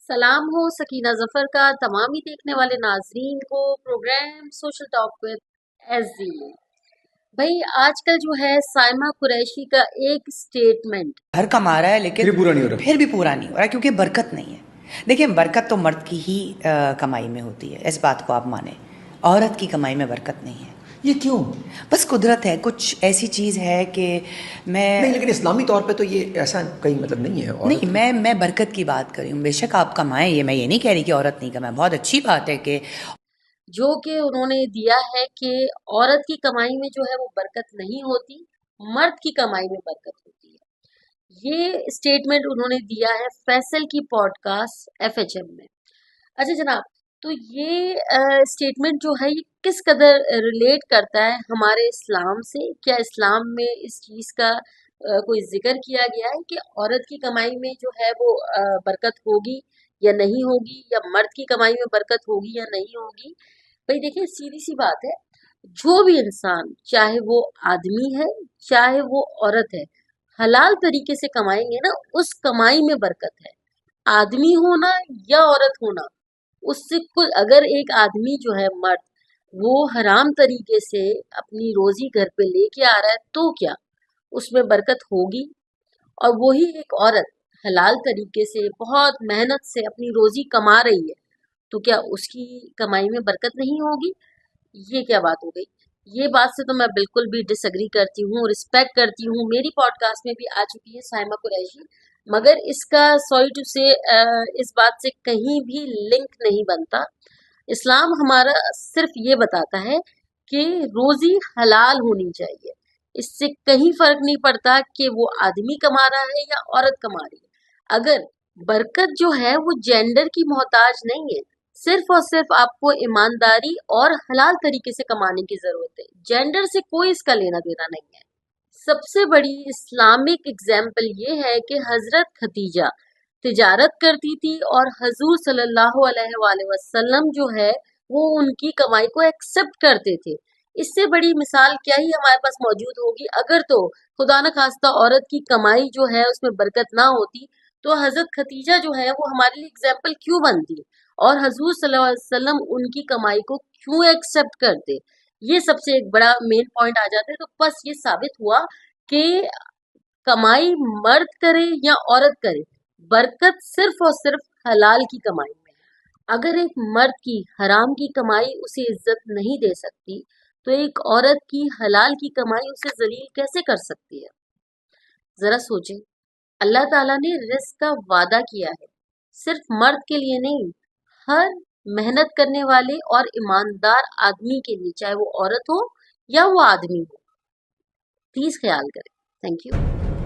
सलाम हो सकीना जफर का तमाम ही देखने वाले नाजरीन को program social talk with SG में। भाई आजकल जो है साइमा कुरैशी का एक स्टेटमेंट घर कमा रहा है लेकिन फिर पूरा नहीं हो रहा। फिर भी पूरा नहीं हो रहा क्योंकि बरकत नहीं है। देखिए, बरकत तो मर्द की ही कमाई में होती है, इस बात को आप माने। औरत की कमाई में बरकत नहीं है। ये क्यों? बस कुदरत है, कुछ ऐसी चीज़ है कि नहीं, लेकिन इस्लामी तौर पे तो ये ऐसा कहीं मतलब नहीं है। औरत नहीं, मैं बरकत की बात कर रही हूँ। बेशक आप कमाएं, ये मैं ये नहीं कह रही कि औरत नहीं कमाए, बहुत अच्छी बात है कि जो कि उन्होंने दिया है कि औरत की कमाई में जो है वो बरकत नहीं होती, मर्द की कमाई में बरकत होती है। ये स्टेटमेंट उन्होंने दिया है फैसल की पॉडकास्ट एफएचएम में। अच्छा जनाब, तो ये स्टेटमेंट जो है ये किस कदर रिलेट करता है हमारे इस्लाम से? क्या इस्लाम में इस चीज़ का कोई जिक्र किया गया है कि औरत की कमाई में जो है वो बरकत होगी या नहीं होगी, या मर्द की कमाई में बरकत होगी या नहीं होगी? भाई देखिए, सीधी सी बात है, जो भी इंसान, चाहे वो आदमी है चाहे वो औरत है, हलाल तरीके से कमाएंगे ना, उस कमाई में बरकत है। आदमी होना या औरत होना, उससे कुछ, अगर एक आदमी जो है मर्द, वो हराम तरीके से अपनी रोजी घर पे लेके आ रहा है तो क्या उसमें बरकत होगी? और वही एक औरत हलाल तरीके से बहुत मेहनत से अपनी रोजी कमा रही है, तो क्या उसकी कमाई में बरकत नहीं होगी? ये क्या बात हो गई? ये बात से तो मैं बिल्कुल भी डिसएग्री करती हूँ, रिस्पेक्ट करती हूँ। मेरी पॉडकास्ट में भी आ चुकी है साइमा कुरैशी, मगर इसका सॉरी टू से इस बात से कहीं भी लिंक नहीं बनता। इस्लाम हमारा सिर्फ ये बताता है कि रोजी हलाल होनी चाहिए। इससे कहीं फर्क नहीं पड़ता कि वो आदमी कमा रहा है या औरत कमा रही है। अगर बरकत जो है वो जेंडर की मोहताज नहीं है, सिर्फ और सिर्फ आपको ईमानदारी और हलाल तरीके से कमाने की जरूरत है। जेंडर से कोई इसका लेना देना नहीं है। सबसे बड़ी इस्लामिक एग्जाम्पल ये है कि हजरत खतीजा तिजारत करती थी और हजूर सल्लल्लाहु अलैहि वसल्लम जो है वो उनकी कमाई को एक्सेप्ट करते थे। इससे बड़ी मिसाल क्या ही हमारे पास मौजूद होगी? अगर तो खुदा न खास्ता औरत की कमाई जो है उसमें बरकत ना होती, तो हजरत खतीजा जो है वो हमारे लिए एग्जाम्पल क्यों बनती, और हजूर सल्लल्लाहु अलैहि वसल्लम उनकी कमाई को क्यों एक्सेप्ट करते? ये सबसे एक बड़ा मेन पॉइंट आ जाता है। तो बस ये साबित हुआ कि कमाई मर्द करे या औरत करे, बरकत सिर्फ और सिर्फ हलाल की कमाई में है। अगर एक मर्द की हराम की कमाई उसे इज्जत नहीं दे सकती, तो एक औरत की हलाल की कमाई उसे जलील कैसे कर सकती है? जरा सोचें। अल्लाह ताला ने रिस्क का वादा किया है, सिर्फ मर्द के लिए नहीं, हर मेहनत करने वाले और ईमानदार आदमी के लिए, चाहे वो औरत हो या वो आदमी हो। प्लीज ख्याल करें। Thank you.